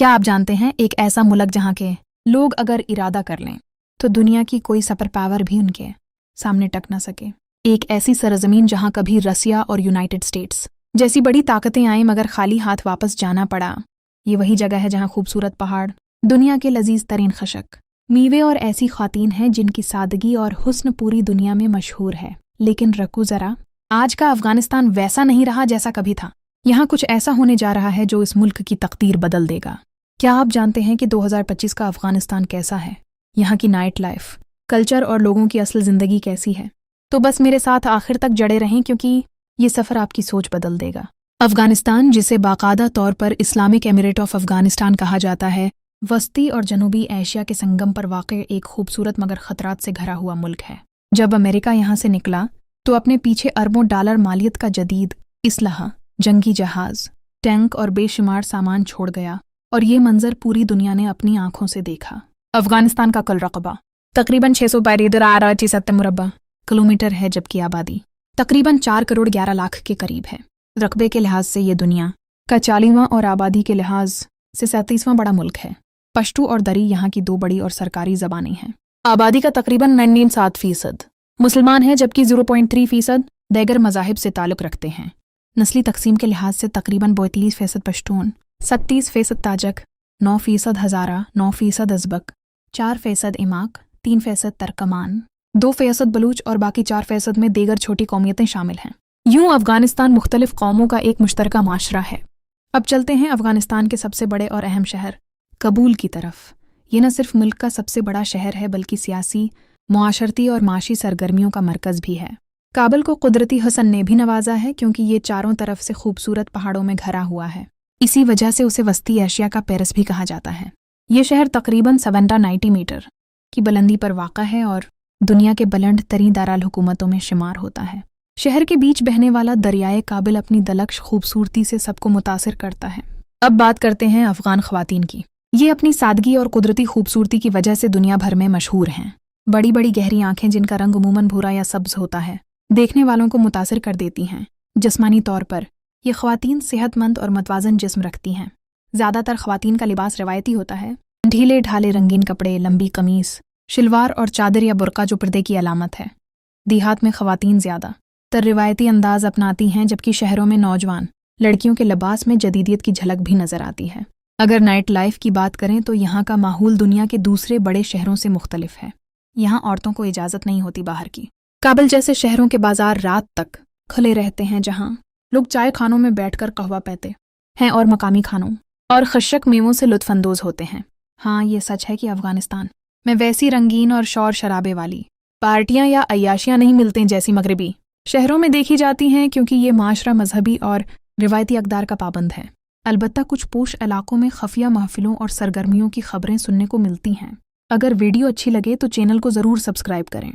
क्या आप जानते हैं एक ऐसा मुल्क जहाँ के लोग अगर इरादा कर लें तो दुनिया की कोई सुपर पावर भी उनके सामने टक ना सके। एक ऐसी सरजमीन जहाँ कभी रसिया और यूनाइटेड स्टेट्स जैसी बड़ी ताकतें आईं मगर खाली हाथ वापस जाना पड़ा। ये वही जगह है जहाँ खूबसूरत पहाड़, दुनिया के लजीज तरीन खशक, मीवे और ऐसी ख्वातीन हैं जिनकी सादगी और हुस्न पूरी दुनिया में मशहूर है। लेकिन रखो जरा, आज का अफगानिस्तान वैसा नहीं रहा जैसा कभी था। यहाँ कुछ ऐसा होने जा रहा है जो इस मुल्क की तकदीर बदल देगा। क्या आप जानते हैं कि 2025 का अफगानिस्तान कैसा है? यहाँ की नाइट लाइफ, कल्चर और लोगों की असल ज़िंदगी कैसी है? तो बस मेरे साथ आखिर तक जड़े रहें क्योंकि ये सफ़र आपकी सोच बदल देगा। अफगानिस्तान, जिसे बाकायदा तौर पर इस्लामिक एमिरेट ऑफ अफगानिस्तान कहा जाता है, वस्ती और जनूबी एशिया के संगम पर वाक़ एक खूबसूरत मगर ख़तरात से घरा हुआ मुल्क है। जब अमेरिका यहाँ से निकला तो अपने पीछे अरबों डॉलर मालियत का जदीद इसलाह, जंगी जहाज़, टैंक और बेशुमार सामान छोड़ गया और ये मंजर पूरी दुनिया ने अपनी आंखों से देखा। अफगानिस्तान का कुल रकबा तकरीबन 662 मुरब्बा किलोमीटर है, जबकि आबादी तकरीबन 4 करोड़ 11 लाख के करीब है। रकबे के लिहाज से ये दुनिया का 40वां और आबादी के लिहाज से 37वां बड़ा मुल्क है। पश्तू और दरी यहाँ की 2 बड़ी और सरकारी ज़बानें हैं। आबादी का तकरीबन 97% मुसलमान है, जबकि 0.3% दीगर मज़ाहिब से ताल्लुक़ रखते हैं। नस्ली तकसीम के लिहाज से तकरीबन 42% पश्तून, 37% ताजक, 9% हज़ारा, 9% अज़बक, 4% इमाक, 3% तर्कमान, 2% बलूच और बाकी 4% में दीगर छोटी कौमियतें शामिल हैं। यूं अफ़गानिस्तान मुख्तलिफ कौमों का एक मुश्तरका माशरा है। अब चलते हैं अफ़गानिस्तान के सबसे बड़े और अहम शहर कबूल की तरफ। ये न सिर्फ मुल्क का सबसे बड़ा शहर है बल्कि सियासी, मुआशरती और माशी सरगर्मियों का मरकज़ भी है। काबुल को कुदरती हुस्न ने भी नवाजा है क्योंकि ये चारों तरफ से खूबसूरत पहाड़ों में घरा हुआ है। इसी वजह से उसे वस्ती एशिया का पेरिस भी कहा जाता है। ये शहर तकरीबन 790 मीटर की बुलंदी पर वाक़ा है और दुनिया के बुलंद तरीन दाराल हुकूमतों में शुमार होता है। शहर के बीच बहने वाला दरियाए काबिल अपनी दलक्श खूबसूरती से सबको मुतासिर करता है। अब बात करते हैं अफ़गान ख़वातीन की। ये अपनी सादगी और कुदरती खूबसूरती की वजह से दुनिया भर में मशहूर हैं। बड़ी बड़ी गहरी आंखें जिनका रंग अमूमन भूरा या सब्ज़ होता है, देखने वालों को मुतासिर कर देती हैं। जिस्मानी तौर पर ये ख़वातीन सेहतमंद और मतवाज़न जिस्म रखती हैं। ज़्यादातर ख़वातीन का लिबास रिवायती होता है, ढीले ढाले रंगीन कपड़े, लंबी कमीज़, शलवार और चादर या बुर्का जो पर्दे की अलामत है। देहात में ख़वातीन ज़्यादा तर रिवायती अंदाज़ अपनाती हैं, जबकि शहरों में नौजवान लड़कियों के लिबास में जदीदियत की झलक भी नज़र आती है। अगर नाइट लाइफ की बात करें तो यहाँ का माहौल दुनिया के दूसरे बड़े शहरों से मुख्तलिफ है। यहाँ औरतों को इजाज़त नहीं होती बाहर की। काबुल जैसे शहरों के बाजार रात तक खुले रहते हैं, जहाँ लोग चाय खानों में बैठकर कहवा पीते हैं और मकामी खानों और खशक मेवों से लुत्फ़अंदोज़ होते हैं। हाँ, ये सच है कि अफ़गानिस्तान में वैसी रंगीन और शौर शराबे वाली पार्टियां या अय्याशियां नहीं मिलती जैसी मगरबी शहरों में देखी जाती हैं, क्योंकि ये माशरा मजहबी और रिवायती अक़दार का पाबंद है। अलबत्ता कुछ पोश इलाकों में खफिया महफिलों और सरगर्मियों की खबरें सुनने को मिलती हैं। अगर वीडियो अच्छी लगे तो चैनल को ज़रूर सब्सक्राइब करें।